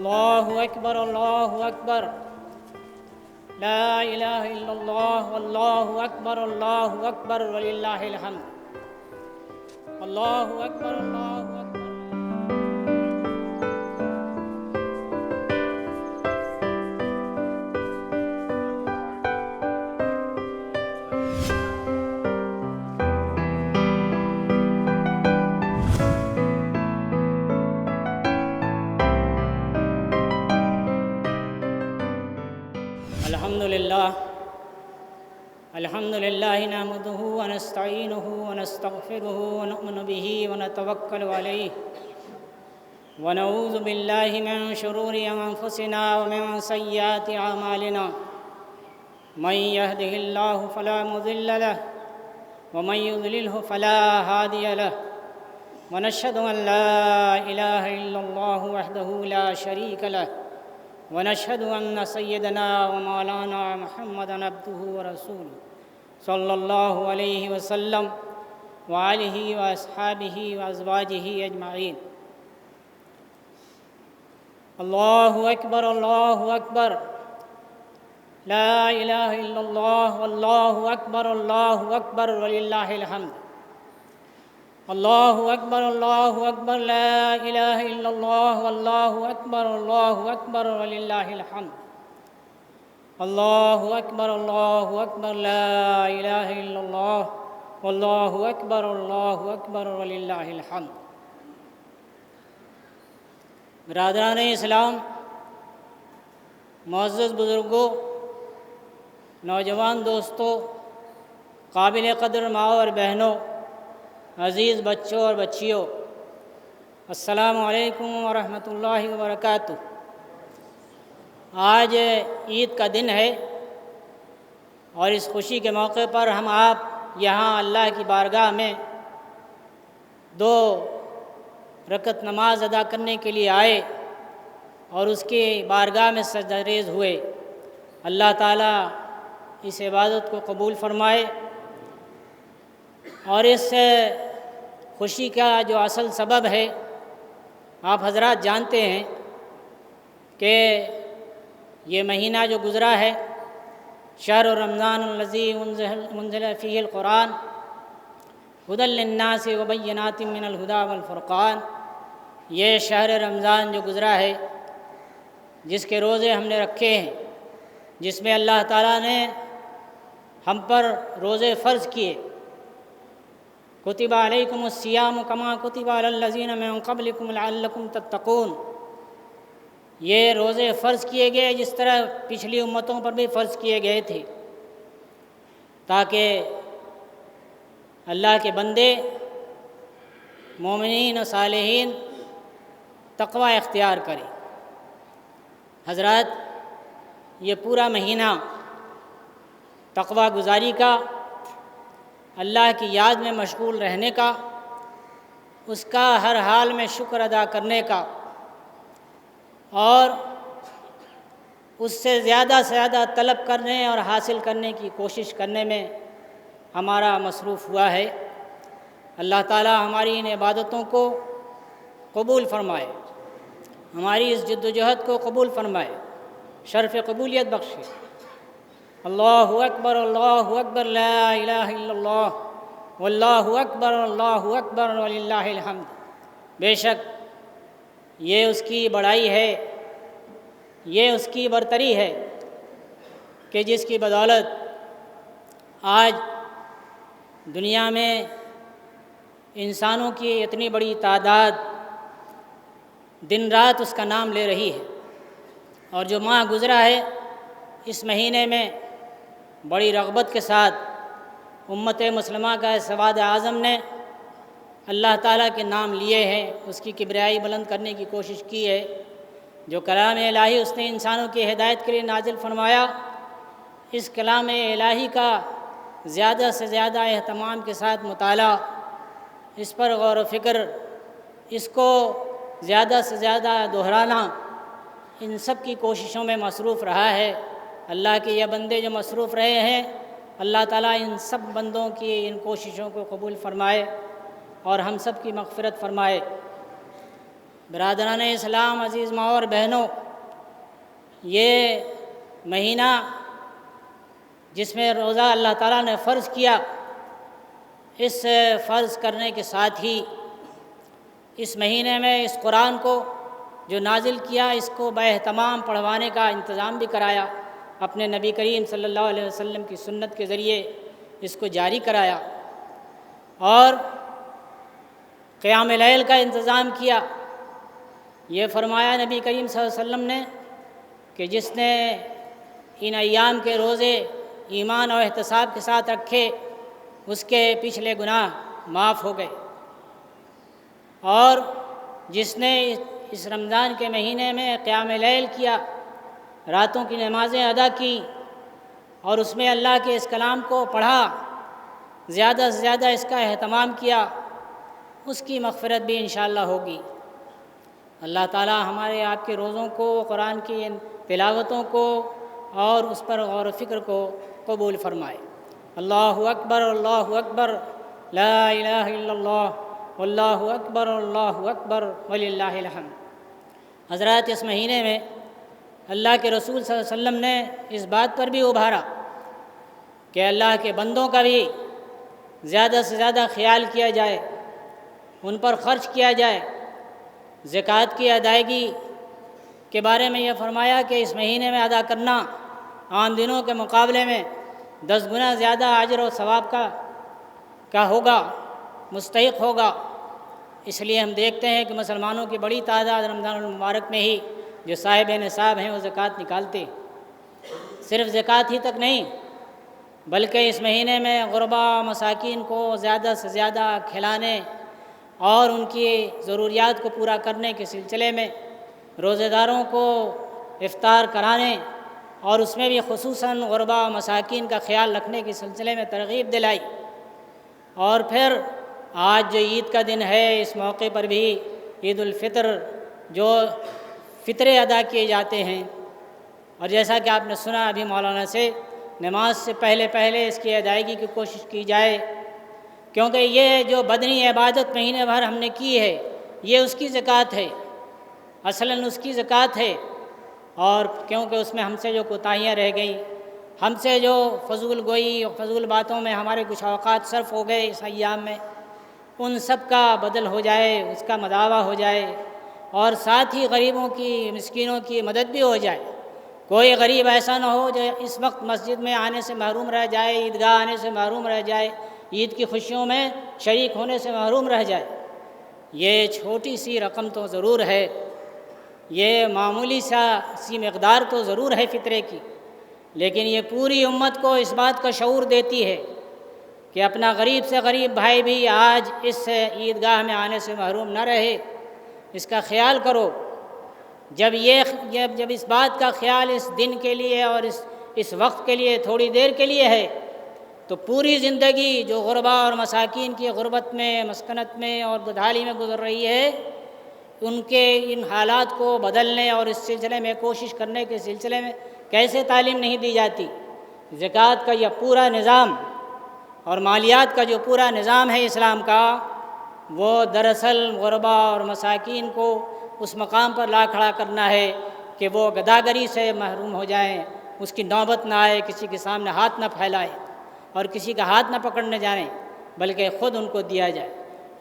اللہ اکبر اللہ اکبر لا الہ الا اللہ واللہ اکبر وللہ الحمد اللہ اکبر اللہ اکبر۔ الحمد للہ نحمده ونستعینه ونستغفره ونؤمن به ونتوکل علیہ ونعوذ باللہ من شرور انفسنا ومن سیئات اعمالنا من يهده اللہ فلا مضل له ومن يضلله فلا هادي له ونشهد ان لا الہ الا اللہ وحدہ لا شریک له ونشهد ان سیدنا ومولانا محمدا عبدہ ورسولہ صلی اللہ علیہ وسلم وآلہ واصحابہ وازواجہ اجمعین۔ اللہ اکبر لا الہ الا اللہ واللہ اکبر وللہ الحمد اللہ اکبر لا الہ الا اللہ واللہ اکبر وللہ الحمد اللہ اکبر لا الہ الا اللہ واللہ اکبر وللہ الحمد۔ برادران اسلام، معزز بزرگوں، نوجوان دوستوں، قابل قدر ماں اور بہنوں، عزیز بچوں اور بچیوں، السلام علیکم ورحمۃ اللہ وبرکاتہ۔ آج عید کا دن ہے اور اس خوشی کے موقع پر ہم آپ یہاں اللہ کی بارگاہ میں 2 رکعت نماز ادا کرنے کے لیے آئے اور اس کی بارگاہ میں سجدہ ریز ہوئے۔ اللہ تعالیٰ اس عبادت کو قبول فرمائے اور اس خوشی کا جو اصل سبب ہے آپ حضرات جانتے ہیں کہ یہ مہینہ جو گزرا ہے، شہر رمضان الذی انزل فیہ القرآن ھدی للناس وبینات من الھدی والفرقان، یہ شہر رمضان جو گزرا ہے، جس کے روزے ہم نے رکھے ہیں، جس میں اللہ تعالیٰ نے ہم پر روزے فرض کیے۔ کتب علیکم الصیام کما کتب علی الذین من قبلکم لعلکم تتقون، یہ روزے فرض کیے گئے جس طرح پچھلی امتوں پر بھی فرض کیے گئے تھے، تاکہ اللہ کے بندے، مومنین و صالحین تقوی اختیار کریں۔ حضرات، یہ پورا مہینہ تقوی گزاری کا، اللہ کی یاد میں مشغول رہنے کا، اس کا ہر حال میں شکر ادا کرنے کا اور اس سے زیادہ طلب کرنے اور حاصل کرنے کی کوشش کرنے میں ہمارا مصروف ہوا ہے۔ اللہ تعالیٰ ہماری ان عبادتوں کو قبول فرمائے، ہماری اس جد و جہد کو قبول فرمائے، شرف قبولیت بخشے۔ اللہ اکبر لا الہ الا اللہ واللہ اکبر وللہ الحمد۔ بے شک یہ اس کی بڑائی ہے، یہ اس کی برتری ہے کہ جس کی بدولت آج دنیا میں انسانوں کی اتنی بڑی تعداد دن رات اس کا نام لے رہی ہے، اور جو ماہ گزرا ہے اس مہینے میں بڑی رغبت کے ساتھ امت مسلمہ کا سواد اعظم نے اللہ تعالیٰ کے نام لیے ہیں، اس کی کبریائی بلند کرنے کی کوشش کی ہے۔ جو کلام الہی اس نے انسانوں کی ہدایت کے لیے نازل فرمایا، اس کلام الہی کا زیادہ سے زیادہ اہتمام کے ساتھ مطالعہ، اس پر غور و فکر، اس کو زیادہ سے زیادہ دہرانا، ان سب کی کوششوں میں مصروف رہا ہے۔ اللہ کے یہ بندے جو مصروف رہے ہیں، اللہ تعالیٰ ان سب بندوں کی ان کوششوں کو قبول فرمائے اور ہم سب کی مغفرت فرمائے۔ برادران اسلام، عزیز ماں اور بہنوں، یہ مہینہ جس میں روزہ اللہ تعالیٰ نے فرض کیا، اس فرض کرنے کے ساتھ ہی اس مہینے میں اس قرآن کو جو نازل کیا، اس کو باہتمام پڑھوانے کا انتظام بھی کرایا، اپنے نبی کریم صلی اللہ علیہ وسلم کی سنت کے ذریعے اس کو جاری کرایا، اور قیام لیل کا انتظام کیا۔ یہ فرمایا نبی کریم صلی اللہ علیہ وسلم نے کہ جس نے ان ایام کے روزے ایمان اور احتساب کے ساتھ رکھے، اس کے پچھلے گناہ معاف ہو گئے، اور جس نے اس رمضان کے مہینے میں قیام لیل کیا، راتوں کی نمازیں ادا کی اور اس میں اللہ کے اس کلام کو پڑھا، زیادہ سے زیادہ اس کا اہتمام کیا، اس کی مغفرت بھی انشاءاللہ ہوگی۔ اللہ تعالی ہمارے آپ کے روزوں کو، قرآن کی ان تلاوتوں کو اور اس پر غور و فکر کو قبول فرمائے۔ اللہ اکبر، اللہ اکبر، لا الہ الا اللہ، اللہ اکبر، اللہ اکبر، وللہ الحمد۔ حضرات، اس مہینے میں اللہ کے رسول صلی اللہ علیہ وسلم نے اس بات پر بھی ابھارا کہ اللہ کے بندوں کا بھی زیادہ سے زیادہ خیال کیا جائے، ان پر خرچ کیا جائے۔ زکوٰۃ کی ادائیگی کے بارے میں یہ فرمایا کہ اس مہینے میں ادا کرنا عام دنوں کے مقابلے میں 10 گنا زیادہ اجر و ثواب کا ہوگا، مستحق ہوگا۔ اس لیے ہم دیکھتے ہیں کہ مسلمانوں کی بڑی تعداد رمضان المبارک میں ہی جو صاحب نصاب ہیں وہ زکوٰۃ نکالتے۔ صرف زکوٰۃ ہی تک نہیں، بلکہ اس مہینے میں غربا مساکین کو زیادہ سے زیادہ کھلانے اور ان کی ضروریات کو پورا کرنے کے سلسلے میں روزہ داروں کو افطار کرانے اور اس میں بھی خصوصاً غربا مساکین کا خیال رکھنے کے سلسلے میں ترغیب دلائی۔ اور پھر آج جو عید کا دن ہے، اس موقع پر بھی عید الفطر جو فطرے ادا کیے جاتے ہیں، اور جیسا کہ آپ نے سنا ابھی مولانا سے، نماز سے پہلے اس کی ادائیگی کی کوشش کی جائے، کیونکہ یہ جو بدنی عبادت مہینے بھر ہم نے کی ہے، یہ اس کی زکوٰۃ ہے، اصلاً اس کی زکوٰۃ ہے۔ اور کیونکہ اس میں ہم سے جو کوتاہیاں رہ گئیں، ہم سے جو فضول گوئی اور فضول باتوں میں ہمارے کچھ اوقات صرف ہو گئے اس ایام میں، ان سب کا بدل ہو جائے، اس کا مداوع ہو جائے، اور ساتھ ہی غریبوں کی، مسکینوں کی مدد بھی ہو جائے۔ کوئی غریب ایسا نہ ہو جو اس وقت مسجد میں آنے سے محروم رہ جائے، عیدگاہ آنے سے محروم رہ جائے، عید کی خوشیوں میں شریک ہونے سے محروم رہ جائے۔ یہ چھوٹی سی رقم تو ضرور ہے، یہ معمولی سی مقدار تو ضرور ہے فطرے کی، لیکن یہ پوری امت کو اس بات کا شعور دیتی ہے کہ اپنا غریب سے غریب بھائی بھی آج اس عیدگاہ میں آنے سے محروم نہ رہے، اس کا خیال کرو۔ جب اس بات کا خیال اس دن کے لیے اور اس وقت کے لیے تھوڑی دیر کے لیے ہے، تو پوری زندگی جو غربا اور مساکین کی غربت میں، مسکنت میں اور بدحالی میں گزر رہی ہے، ان کے ان حالات کو بدلنے اور اس سلسلے میں کوشش کرنے کے سلسلے میں کیسے تعلیم نہیں دی جاتی۔ زکوٰۃ کا یہ پورا نظام اور مالیات کا جو پورا نظام ہے اسلام کا، وہ دراصل غربا اور مساکین کو اس مقام پر لا کھڑا کرنا ہے کہ وہ گداگری سے محروم ہو جائیں، اس کی نوبت نہ آئے، کسی کے سامنے ہاتھ نہ پھیلائیں اور کسی کا ہاتھ نہ پکڑنے جائیں، بلکہ خود ان کو دیا جائے۔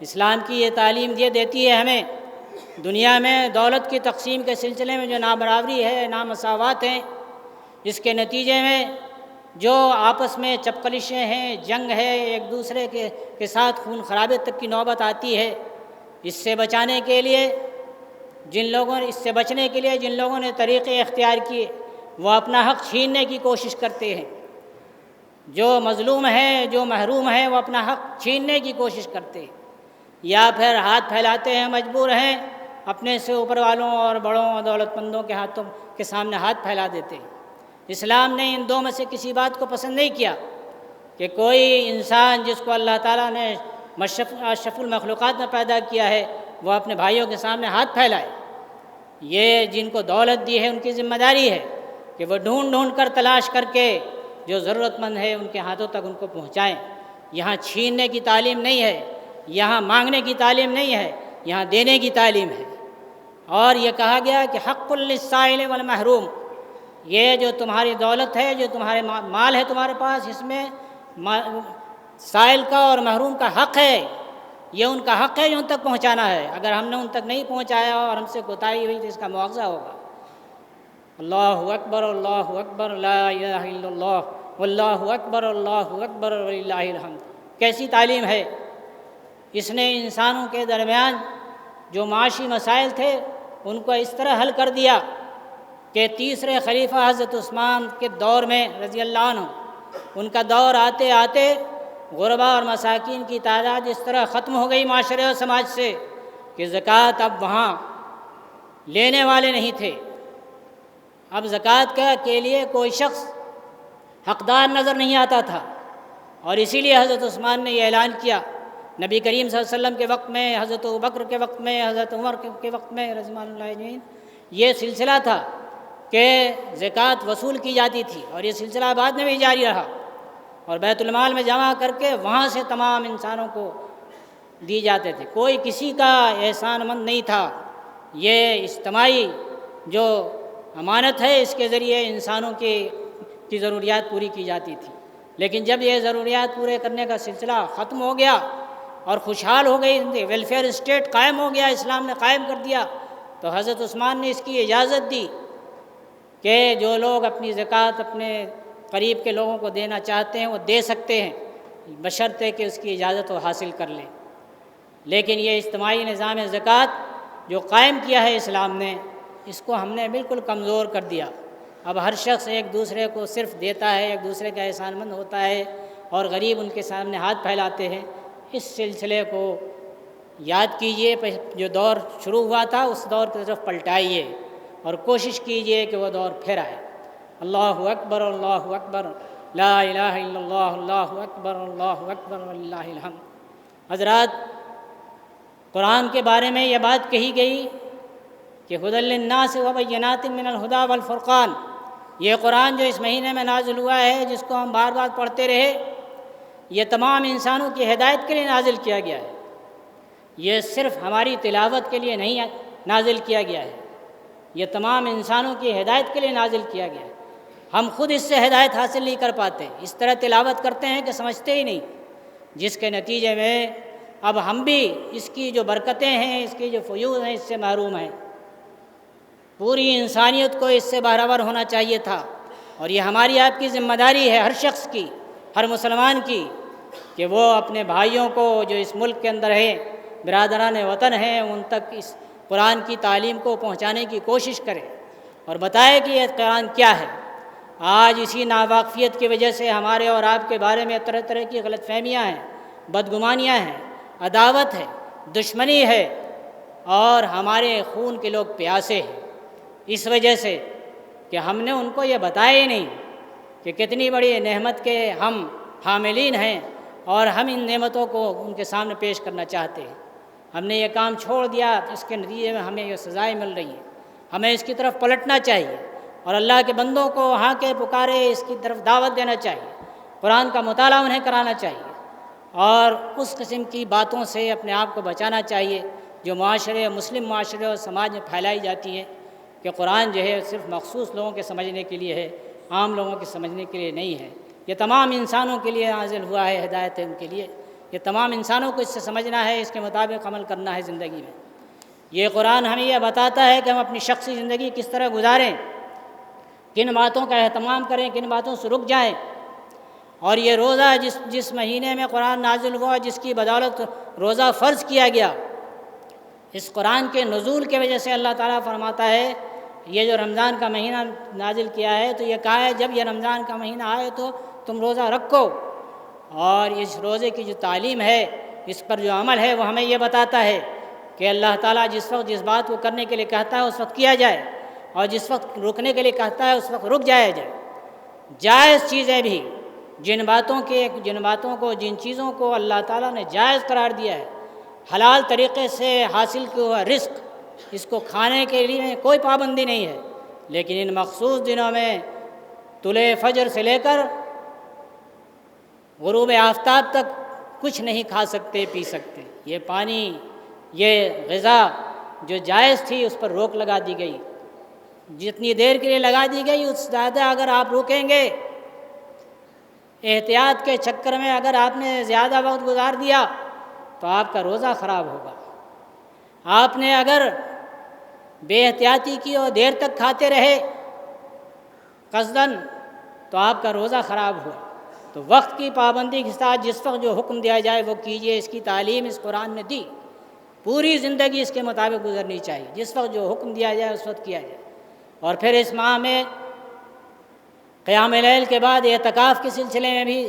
اسلام کی یہ تعلیم یہ دیتی ہے ہمیں دنیا میں دولت کی تقسیم کے سلسلے میں جو نابرابری ہے، نامساوات ہیں، اس کے نتیجے میں جو آپس میں چپقلشیں ہیں، جنگ ہے، ایک دوسرے کے ساتھ خون خرابے تک کی نوبت آتی ہے، اس سے بچنے کے لیے جن لوگوں نے طریقے اختیار کیے، وہ اپنا حق چھیننے کی کوشش کرتے ہیں۔ جو مظلوم ہے، جو محروم ہے، وہ اپنا حق چھیننے کی کوشش کرتے ہیں، یا پھر ہاتھ پھیلاتے ہیں، مجبور ہیں، اپنے سے اوپر والوں اور بڑوں اور دولت مندوں کے ہاتھوں کے سامنے ہاتھ پھیلا دیتے ہیں۔ اسلام نے ان دو میں سے کسی بات کو پسند نہیں کیا کہ کوئی انسان جس کو اللہ تعالیٰ نے اشرف المخلوقات میں پیدا کیا ہے، وہ اپنے بھائیوں کے سامنے ہاتھ پھیلائے۔ یہ جن کو دولت دی ہے ان کی ذمہ داری ہے کہ وہ ڈھونڈ کر تلاش کر کے جو ضرورت مند ہے ان کے ہاتھوں تک ان کو پہنچائیں۔ یہاں چھیننے کی تعلیم نہیں ہے، یہاں مانگنے کی تعلیم نہیں ہے، یہاں دینے کی تعلیم ہے۔ اور یہ کہا گیا کہ حق للسائل والمحروم، یہ جو تمہاری دولت ہے، جو تمہارے مال ہے تمہارے پاس، اس میں سائل کا اور محروم کا حق ہے، یہ ان کا حق ہے جو ان تک پہنچانا ہے۔ اگر ہم نے ان تک نہیں پہنچایا اور ہم سے کوتاہی ہوئی تو اس کا مواخذہ ہوگا۔ اللہ اکبر، اللہ اکبر، لا الہ الا اللہ، واللہ اکبر، اللہ اکبر وللہ الحمد۔ کیسی تعلیم ہے! اس نے انسانوں کے درمیان جو معاشی مسائل تھے ان کو اس طرح حل کر دیا کہ تیسرے خلیفہ حضرت عثمان کے دور میں رضی اللہ عنہ، ان کا دور آتے آتے غربا اور مساکین کی تعداد اس طرح ختم ہو گئی معاشرے اور سماج سے کہ زکوٰۃ اب وہاں لینے والے نہیں تھے۔ اب زکوٰۃ کے لیے کوئی شخص حقدار نظر نہیں آتا تھا، اور اسی لیے حضرت عثمان نے یہ اعلان کیا۔ نبی کریم صلی اللہ علیہ وسلم کے وقت میں، حضرت ابوبکر کے وقت میں، حضرت عمر کے وقت میں رضوان اللہ اجمعین، یہ سلسلہ تھا کہ زکوٰۃ وصول کی جاتی تھی، اور یہ سلسلہ بعد میں بھی جاری رہا، اور بیت المال میں جمع کر کے وہاں سے تمام انسانوں کو دی جاتے تھے۔ کوئی کسی کا احسان مند نہیں تھا۔ یہ اجتماعی جو امانت ہے، اس کے ذریعے انسانوں کی ضروریات پوری کی جاتی تھی۔ لیکن جب یہ ضروریات پورے کرنے کا سلسلہ ختم ہو گیا اور خوشحال ہو گئی، ویلفیئر اسٹیٹ قائم ہو گیا، اسلام نے قائم کر دیا، تو حضرت عثمان نے اس کی اجازت دی کہ جو لوگ اپنی زکوٰۃ اپنے قریب کے لوگوں کو دینا چاہتے ہیں وہ دے سکتے ہیں، بشرطے کہ اس کی اجازت وہ حاصل کر لیں۔ لیکن یہ اجتماعی نظام زکوٰۃ جو قائم کیا ہے اسلام نے، اس کو ہم نے بالکل کمزور کر دیا۔ اب ہر شخص ایک دوسرے کو صرف دیتا ہے، ایک دوسرے کا احسان مند ہوتا ہے، اور غریب ان کے سامنے ہاتھ پھیلاتے ہیں۔ اس سلسلے کو یاد کیجئے، جو دور شروع ہوا تھا اس دور کی طرف پلٹائیے اور کوشش کیجئے کہ وہ دور پھر آئے۔ اللہ اکبر، اللہ اکبر، لا الہ الا اللہ، اللہ اکبر، اللہ اکبر وللہ الحمد۔ حضرات، قرآن کے بارے میں یہ بات کہی گئی کہ ھدی للناس وبینات من الھدی والفرقان، یہ قرآن جو اس مہینے میں نازل ہوا ہے، جس کو ہم بار بار پڑھتے رہے، یہ تمام انسانوں کی ہدایت کے لیے نازل کیا گیا ہے۔ یہ صرف ہماری تلاوت کے لیے نہیں نازل کیا گیا ہے، یہ تمام انسانوں کی ہدایت کے لیے نازل کیا گیا ہے۔ ہم خود اس سے ہدایت حاصل نہیں کر پاتے، اس طرح تلاوت کرتے ہیں کہ سمجھتے ہی نہیں، جس کے نتیجے میں اب ہم بھی اس کی جو برکتیں ہیں، اس کی جو فیوض ہیں، اس سے محروم ہیں۔ پوری انسانیت کو اس سے باخبر ہونا چاہیے تھا، اور یہ ہماری آپ کی ذمہ داری ہے، ہر شخص کی، ہر مسلمان کی، کہ وہ اپنے بھائیوں کو جو اس ملک کے اندر ہیں، برادران وطن ہیں، ان تک اس قرآن کی تعلیم کو پہنچانے کی کوشش کرے اور بتائے کہ یہ قرآن کیا ہے۔ آج اسی ناواقفیت کی وجہ سے ہمارے اور آپ کے بارے میں طرح طرح کی غلط فہمیاں ہیں، بدگمانیاں ہیں، عداوت ہے، دشمنی ہے، اور ہمارے خون کے لوگ پیاسے ہیں، اس وجہ سے کہ ہم نے ان کو یہ بتایا ہی نہیں کہ کتنی بڑی نعمت کے ہم حاملین ہیں، اور ہم ان نعمتوں کو ان کے سامنے پیش کرنا چاہتے ہیں۔ ہم نے یہ کام چھوڑ دیا، اس کے نتیجے میں ہمیں یہ سزائیں مل رہی ہیں۔ ہمیں اس کی طرف پلٹنا چاہیے، اور اللہ کے بندوں کو وہاں کے پکارے اس کی طرف دعوت دینا چاہیے، قرآن کا مطالعہ انہیں کرانا چاہیے، اور اس قسم کی باتوں سے اپنے آپ کو بچانا چاہیے جو معاشرے، مسلم معاشرے اور سماج میں پھیلائی جاتی ہیں کہ قرآن جو ہے صرف مخصوص لوگوں کے سمجھنے کے لیے ہے، عام لوگوں کے سمجھنے کے لیے نہیں ہے۔ یہ تمام انسانوں کے لیے نازل ہوا ہے، ہدایت ہے ان کے لیے۔ یہ تمام انسانوں کو اس سے سمجھنا ہے، اس کے مطابق عمل کرنا ہے زندگی میں۔ یہ قرآن ہمیں یہ بتاتا ہے کہ ہم اپنی شخصی زندگی کس طرح گزاریں، کن باتوں کا اہتمام کریں، کن باتوں سے رک جائیں۔ اور یہ روزہ جس مہینے میں قرآن نازل ہوا، جس کی بدولت روزہ فرض کیا گیا، اس قرآن کے نزول کی وجہ سے اللہ تعالیٰ فرماتا ہے یہ جو رمضان کا مہینہ نازل کیا ہے تو یہ کہا ہے جب یہ رمضان کا مہینہ آئے تو تم روزہ رکھو، اور اس روزے کی جو تعلیم ہے، اس پر جو عمل ہے، وہ ہمیں یہ بتاتا ہے کہ اللہ تعالیٰ جس وقت جس بات کو کرنے کے لیے کہتا ہے اس وقت کیا جائے، اور جس وقت رکنے کے لیے کہتا ہے اس وقت رک جایا جائے۔ جائز چیزیں بھی، جن چیزوں کو اللہ تعالیٰ نے جائز قرار دیا ہے، حلال طریقے سے حاصل کیا ہوا رزق، اس کو کھانے کے لیے کوئی پابندی نہیں ہے، لیکن ان مخصوص دنوں میں طلوع فجر سے لے کر غروب آفتاب تک کچھ نہیں کھا سکتے، پی سکتے۔ یہ پانی، یہ غذا جو جائز تھی اس پر روک لگا دی گئی، جتنی دیر کے لیے لگا دی گئی اس سے زیادہ اگر آپ روکیں گے، احتیاط کے چکر میں اگر آپ نے زیادہ وقت گزار دیا تو آپ کا روزہ خراب ہوگا۔ آپ نے اگر بے احتیاطی کی اور دیر تک کھاتے رہے قصداً تو آپ کا روزہ خراب ہوا۔ تو وقت کی پابندی کے ساتھ جس وقت جو حکم دیا جائے وہ کیجیے، اس کی تعلیم اس قرآن نے دی، پوری زندگی اس کے مطابق گزرنی چاہیے، جس وقت جو حکم دیا جائے اس وقت کیا جائے۔ اور پھر اس ماہ میں قیام لیل کے بعد اعتکاف کے سلسلے میں بھی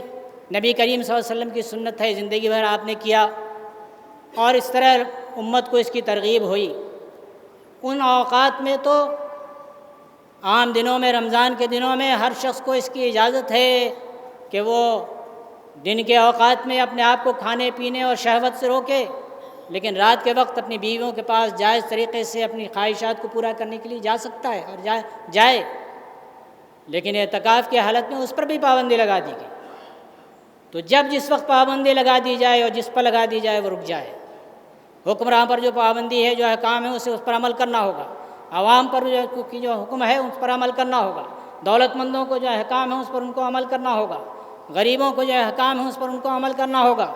نبی کریم صلی اللہ علیہ وسلم کی سنت ہے، زندگی بھر آپ نے کیا، اور اس طرح امت کو اس کی ترغیب ہوئی۔ ان اوقات میں تو عام دنوں میں، رمضان کے دنوں میں ہر شخص کو اس کی اجازت ہے کہ وہ دن کے اوقات میں اپنے آپ کو کھانے پینے اور شہوت سے روکے، لیکن رات کے وقت اپنی بیویوں کے پاس جائز طریقے سے اپنی خواہشات کو پورا کرنے کے لیے جا سکتا ہے اور جائے، لیکن اعتکاف کی حالت میں اس پر بھی پابندی لگا دی گئی۔ تو جب جس وقت پابندی لگا دی جائے اور جس پر لگا دی جائے وہ رک جائے۔ حکمراں پر جو پابندی ہے، جو احکام ہے، اسے اس پر عمل کرنا ہوگا۔ عوام پر جو حکم ہے اس پر عمل کرنا ہوگا۔ دولت مندوں کو جو احکام ہے اس پر ان کو عمل کرنا ہوگا۔ غریبوں کو جو احکام ہے اس پر ان کو عمل کرنا ہوگا۔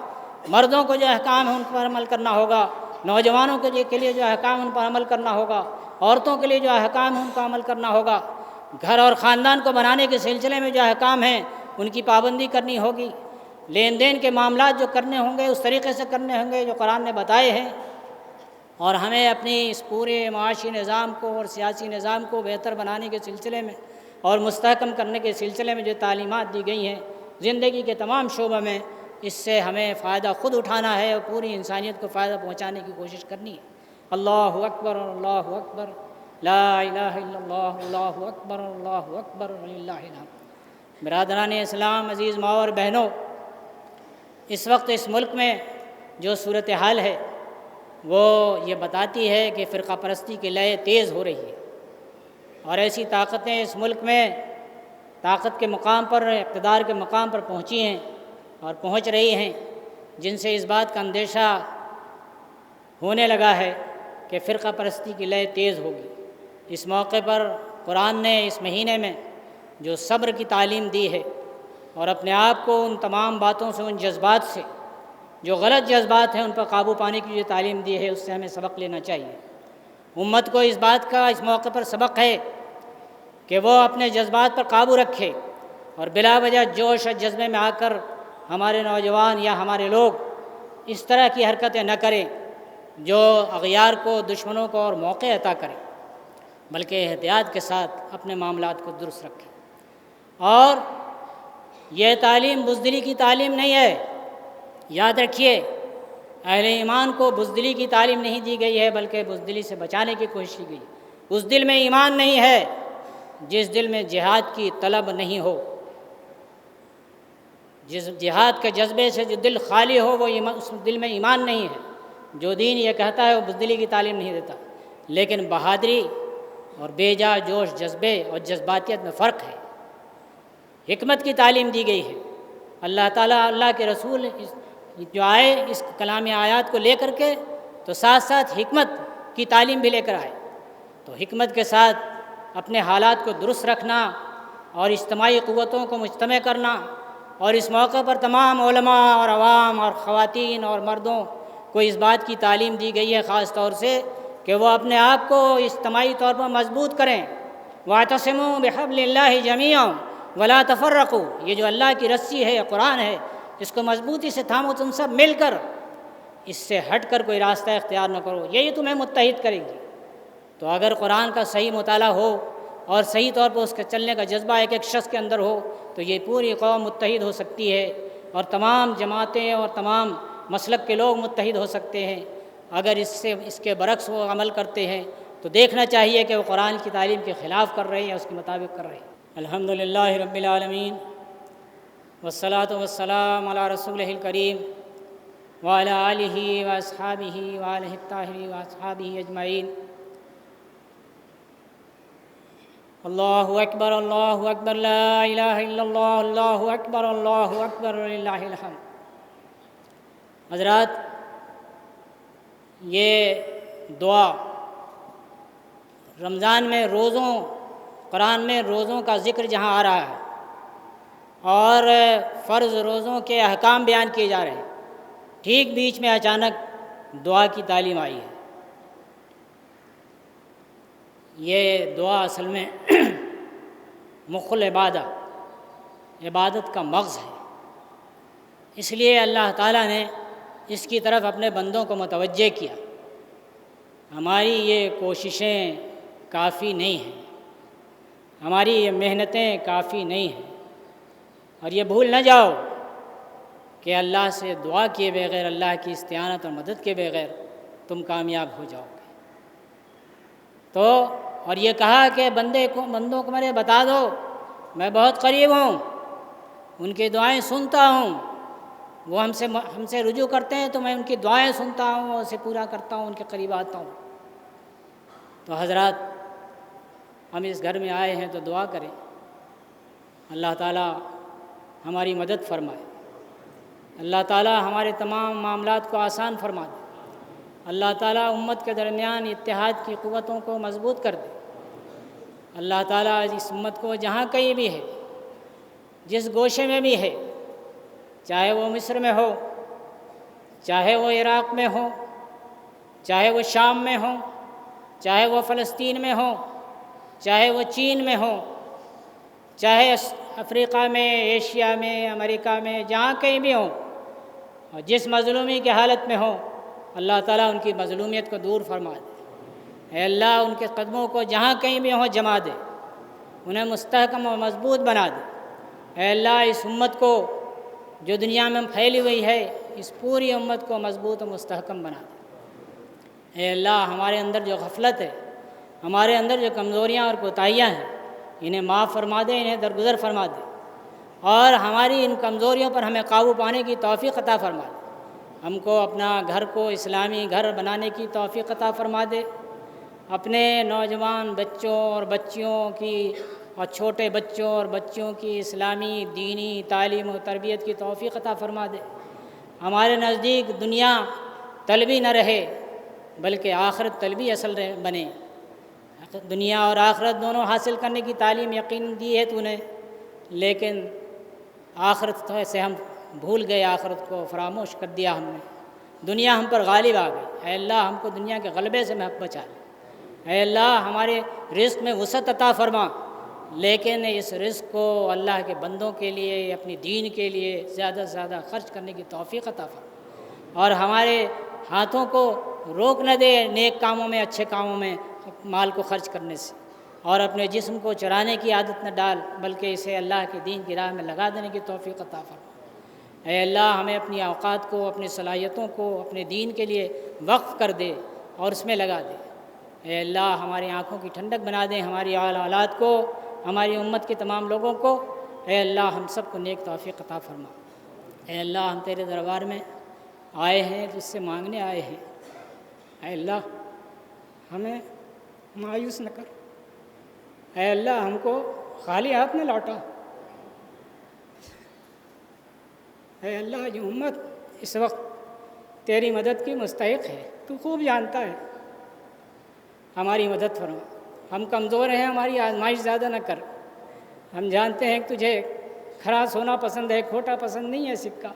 مردوں کو جو احکام ہے ان پر عمل کرنا ہوگا۔ نوجوانوں کے لیے جو احکام ہے ان پر عمل کرنا ہوگا۔ عورتوں کے لیے جو احکام ہے ان کا عمل کرنا ہوگا۔ گھر اور خاندان کو بنانے کے سلسلے میں جو احکام ہیں ان کی پابندی کرنی ہوگی۔ لین دین کے معاملات جو کرنے ہوں گے اس طریقے سے کرنے ہوں گے جو قرآن نے بتائے ہیں۔ اور ہمیں اپنی اس پورے معاشی نظام کو اور سیاسی نظام کو بہتر بنانے کے سلسلے میں اور مستحکم کرنے کے سلسلے میں جو تعلیمات دی گئی ہیں زندگی کے تمام شعبوں میں، اس سے ہمیں فائدہ خود اٹھانا ہے اور پوری انسانیت کو فائدہ پہنچانے کی کوشش کرنی ہے۔ اللہ اکبر اللہ اکبر، لا الہ الا اللہ، اللہ اکبر اللہ اکبر وللہ الحمد۔ برادران اسلام، عزیز ماں اور بہنوں، اس وقت اس ملک میں جو صورتحال ہے وہ یہ بتاتی ہے کہ فرقہ پرستی کی لہر تیز ہو رہی ہے، اور ایسی طاقتیں اس ملک میں طاقت کے مقام پر، اقتدار کے مقام پر پہنچی ہیں اور پہنچ رہی ہیں، جن سے اس بات کا اندیشہ ہونے لگا ہے کہ فرقہ پرستی کی لہر تیز ہوگی۔ اس موقع پر قرآن نے اس مہینے میں جو صبر کی تعلیم دی ہے اور اپنے آپ کو ان تمام باتوں سے، ان جذبات سے جو غلط جذبات ہیں ان پر قابو پانے کی جو تعلیم دی ہے، اس سے ہمیں سبق لینا چاہیے۔ امت کو اس بات کا اس موقع پر سبق ہے کہ وہ اپنے جذبات پر قابو رکھے اور بلا وجہ جوش اور جذبے میں آ کر ہمارے نوجوان یا ہمارے لوگ اس طرح کی حرکتیں نہ کریں جو اغیار کو، دشمنوں کو اور موقع عطا کریں، بلکہ احتیاط کے ساتھ اپنے معاملات کو درست رکھیں۔ اور یہ تعلیم بزدلی کی تعلیم نہیں ہے، یاد رکھیے، اہل ایمان کو بزدلی کی تعلیم نہیں دی گئی ہے بلکہ بزدلی سے بچانے کی کوشش کی گئی۔ اس دل میں ایمان نہیں ہے جس دل میں جہاد کی طلب نہیں ہو، جس جہاد کے جذبے سے جو دل خالی ہو وہ اس دل میں ایمان نہیں ہے۔ جو دین یہ کہتا ہے وہ بزدلی کی تعلیم نہیں دیتا، لیکن بہادری اور بے جا جوش، جذبے اور جذباتیت میں فرق ہے۔ حکمت کی تعلیم دی گئی ہے۔ اللہ تعالیٰ، اللہ کے رسول جو آئے اس کلام آیات کو لے کر کے تو ساتھ ساتھ حکمت کی تعلیم بھی لے کر آئے۔ تو حکمت کے ساتھ اپنے حالات کو درست رکھنا اور اجتماعی قوتوں کو مجتمع کرنا، اور اس موقع پر تمام علماء اور عوام اور خواتین اور مردوں کو اس بات کی تعلیم دی گئی ہے خاص طور سے کہ وہ اپنے آپ کو اجتماعی طور پر مضبوط کریں۔ وَاعْتَصِمُوا بِحَبْلِ اللَّهِ جَمِيعًا وَلَا تَفَرَّقُوا، یہ جو اللہ کی رسی ہے، قرآن ہے، اس کو مضبوطی سے تھامو تم سب مل کر، اس سے ہٹ کر کوئی راستہ اختیار نہ کرو، یہی تمہیں متحد کرے گی۔ تو اگر قرآن کا صحیح مطالعہ ہو اور صحیح طور پر اس کے چلنے کا جذبہ ایک ایک شخص کے اندر ہو تو یہ پوری قوم متحد ہو سکتی ہے، اور تمام جماعتیں اور تمام مسلک کے لوگ متحد ہو سکتے ہیں۔ اگر اس کے برعکس وہ عمل کرتے ہیں تو دیکھنا چاہیے کہ وہ قرآن کی تعلیم کے خلاف کر رہے ہیں یا اس کے مطابق کر رہے ہیں۔ الحمدللہ رب العالمین، والصلاة والسلام علی رسولہ الکریم وعلی آلہ واصحابہ وآلہ الطاہرین واصحابہ اجمعین۔ اللہ اکبر اللہ اکبر، لا الہ الا اللہ، اللہ اکبر وللہ الحمد۔ حضرات، یہ دعا رمضان میں روزوں، قرآن میں روزوں کا ذکر جہاں آ رہا ہے اور فرض روزوں کے احکام بیان کیے جا رہے ہیں، ٹھیک بیچ میں اچانک دعا کی تعلیم آئی ہے۔ یہ دعا اصل میں مخ عبادت کا مغز ہے، اس لیے اللہ تعالیٰ نے اس کی طرف اپنے بندوں کو متوجہ کیا۔ ہماری یہ کوششیں کافی نہیں ہیں، ہماری یہ محنتیں کافی نہیں ہیں، اور یہ بھول نہ جاؤ کہ اللہ سے دعا کیے بغیر، اللہ کی استعانت اور مدد کے بغیر تم کامیاب ہو جاؤ گے۔ تو اور یہ کہا کہ بندوں کو میرے بتا دو میں بہت قریب ہوں، ان کی دعائیں سنتا ہوں، وہ ہم سے رجوع کرتے ہیں تو میں ان کی دعائیں سنتا ہوں، اسے پورا کرتا ہوں، ان کے قریب آتا ہوں۔ تو حضرات، ہم اس گھر میں آئے ہیں تو دعا کریں، اللہ تعالیٰ ہماری مدد فرمائے، اللہ تعالیٰ ہمارے تمام معاملات کو آسان فرما دے، اللہ تعالیٰ امت کے درمیان اتحاد کی قوتوں کو مضبوط کر دے، اللہ تعالیٰ اس امت کو جہاں کہیں بھی ہے، جس گوشے میں بھی ہے، چاہے وہ مصر میں ہو، چاہے وہ عراق میں ہو، چاہے وہ شام میں ہو، چاہے وہ فلسطین میں ہو، چاہے وہ چین میں ہو، چاہے افریقہ میں، ایشیا میں، امریکہ میں، جہاں کہیں بھی ہوں، اور جس مظلومی کی حالت میں ہو، اللہ تعالیٰ ان کی مظلومیت کو دور فرما دے۔ اے اللہ، ان کے قدموں کو جہاں کہیں بھی ہوں جما دے، انہیں مستحکم و مضبوط بنا دے۔ اے اللہ، اس امت کو جو دنیا میں پھیلی ہوئی ہے، اس پوری امت کو مضبوط و مستحکم بنا دے۔ اے اللہ، ہمارے اندر جو غفلت ہے، ہمارے اندر جو کمزوریاں اور کوتاہیاں ہیں، انہیں معاف فرما دے، انہیں درگزر فرما دے، اور ہماری ان کمزوریوں پر ہمیں قابو پانے کی توفیق عطا فرما دے۔ ہم کو اپنا گھر کو اسلامی گھر بنانے کی توفیق عطا فرما دے، اپنے نوجوان بچوں اور بچیوں کی اور چھوٹے بچوں اور بچیوں کی اسلامی دینی تعلیم و تربیت کی توفیق عطا فرما دے۔ ہمارے نزدیک دنیا طلبی نہ رہے بلکہ آخرت طلبی اصل بنے۔ دنیا اور آخرت دونوں حاصل کرنے کی تعلیم یقین دی ہے تو نے، لیکن آخرت سے ہم بھول گئے، آخرت کو فراموش کر دیا ہم نے، دنیا ہم پر غالب آ گئی۔ اے اللہ، ہم کو دنیا کے غلبے سے بچا لے۔ اے اللہ، ہمارے رزق میں وسعت عطا فرما، لیکن اس رزق کو اللہ کے بندوں کے لیے، اپنی دین کے لیے زیادہ سے زیادہ خرچ کرنے کی توفیق عطا فرما، اور ہمارے ہاتھوں کو روک نہ دے نیک کاموں میں، اچھے کاموں میں مال کو خرچ کرنے سے، اور اپنے جسم کو چرانے کی عادت نہ ڈال بلکہ اسے اللہ کے دین کی راہ میں لگا دینے کی توفیق عطا فرما۔ اے اللہ، ہمیں اپنی اوقات کو، اپنی صلاحیتوں کو اپنے دین کے لیے وقف کر دے اور اس میں لگا دے۔ اے اللہ، ہماری آنکھوں کی ٹھنڈک بنا دے، ہماری اولاد کو، ہماری امت کے تمام لوگوں کو۔ اے اللہ، ہم سب کو نیک توفیق عطا فرما۔ اے اللہ، ہم تیرے دربار میں آئے ہیں، جس سے مانگنے آئے ہیں۔ اے اللہ، ہمیں مایوس نہ کر، اے اللہ، ہم کو خالی ہاتھ نہ لوٹا۔ اے اللہ، یہ امت اس وقت تیری مدد کی مستحق ہے، تو خوب جانتا ہے، ہماری مدد فرما۔ ہم کمزور ہیں، ہماری آزمائش زیادہ نہ کر۔ ہم جانتے ہیں کہ تجھے کھرا سونا پسند ہے، کھوٹا پسند نہیں ہے سکہ،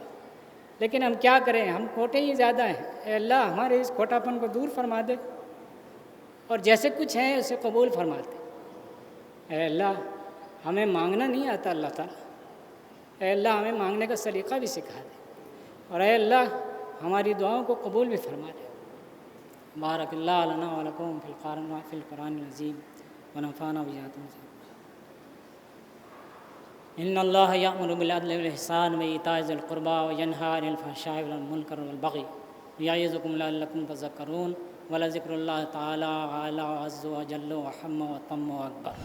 لیکن ہم کیا کریں، ہم کھوٹے ہی زیادہ ہیں۔ اے اللہ، ہمارے اس کھوٹا پن کو دور فرما دے، اور جیسے کچھ ہیں اسے قبول فرما دے۔ اے اللہ، ہمیں مانگنا نہیں آتا اللہ تعالیٰ، اے اللہ، ہمیں مانگنے کا سلیقہ بھی سکھا دے، اور اے اللہ، ہماری دعاؤں کو قبول بھی فرما دے۔ بارک اللہ لنا ولکم فی القرآن العظیم ونفعنا بآیاتہ العظیم۔ ان اللہ یأمر بالعدل والإحسان وإیتاء ذی القربى وینہی عن الفحشاء والمنکر والبغی یعظکم لعلکم تذکرون ولذکر اللہ تعالی اعلی وعز وجل وأحم وأتم وأکبر۔